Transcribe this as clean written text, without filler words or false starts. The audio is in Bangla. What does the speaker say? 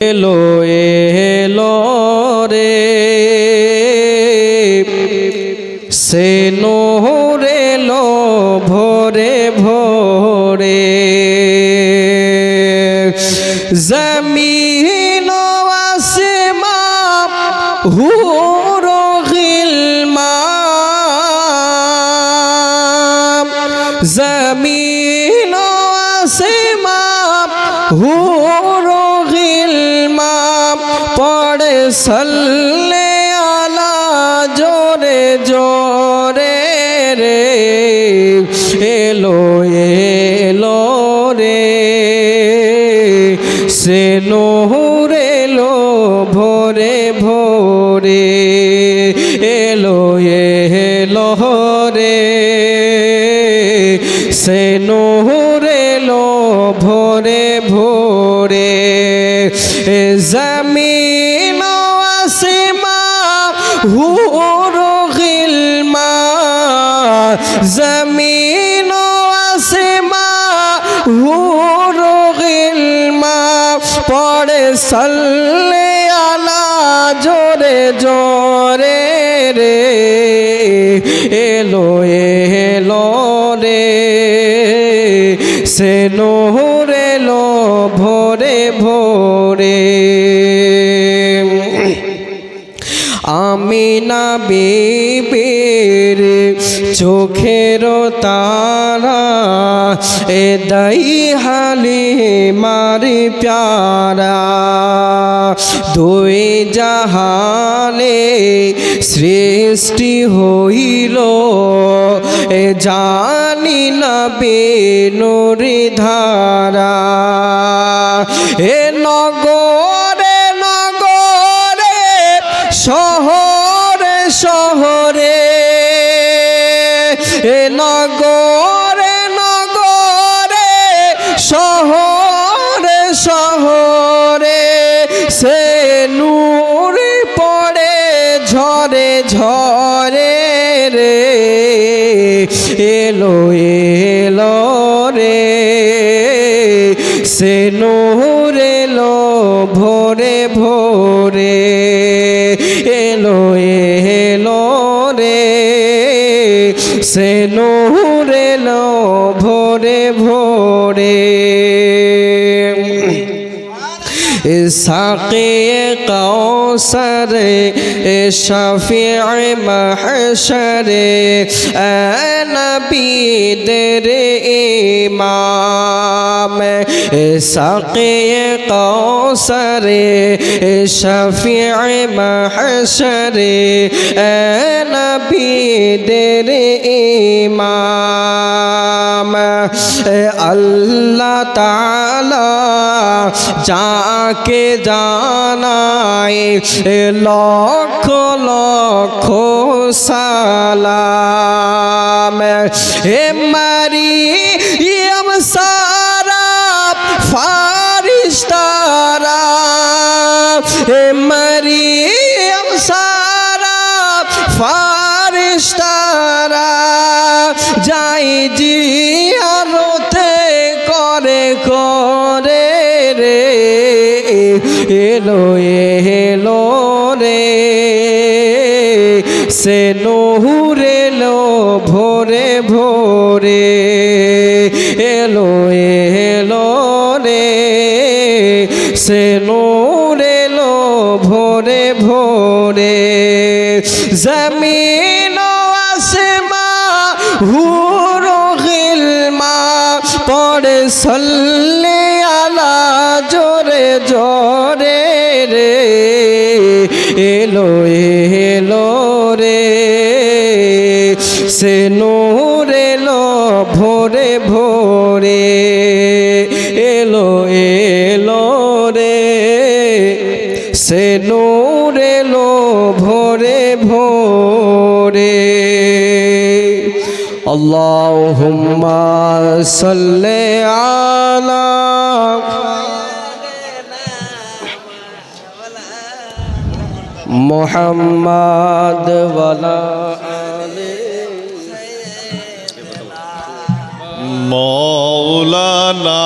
এলো এলো রে সে নূর এলো ভোরে ভোরে জমিন আসমান হুর গিলমান জমিন আসমান হুর গিলমান পড়ে সাল্লে আলা জোরে জোরে রে এলো এলো রে সে নূর এলো ভোরে ভোরে এলো এলো রে সে নূর এলো ভোরে ভোরে জমিন আসমান হুর গিলমান জমিন আসমান হুর গিলমান পড়ে সাল্লে আলা জোরে জোরে রে এলো এলো রে সে নূর এলো ভোরে ভোরে আমিনা বিবির চোখের তারা এ দাই হালিমার প্যারা দুই জাহানে সৃষ্টি হইল এ জানি না বেনুরি ধারা এ নগরে নগরে শহরে শহরে এ নগরে নগরে শহরে শহরে সে নূর পড়ে ঝরে ঝরে রে এলো এলো রে সে নূর এলো ভোরে ভোরে এলো এলো রে সে নূর এলো ভোরে ভোরে সাকি কৌসর শফিع محشر নবীদের ইমাম সাকি কৌসর শফিع محشر নবীদের ইমাম আল্লাহ তাআলা যাকে জানাই লক্ষ লক্ষ সালাম হে মারিয়াম সারা ফারিস্তারা হে মারিয়াম সারা ফারিস্তারা যাই জিয়ারতে করে করে রে এলো এলো রে সে নূর এলো ভোরে ভোরে এলো এলো রে সে নূর এলো ভোরে ভোরে জমিন আসমান হুর গিলমান পড়ে সাল্লে আলা জোরে জোরে রে এলো এলো রে সে নূর এলো ভোরে ভোরে এলো এলো রে সে নূর এলো ভোরে ভোরে আল্লাহুম্মা সাল্লি আলা মুহাম্মাদ ওয়ালা আলি মৌলানা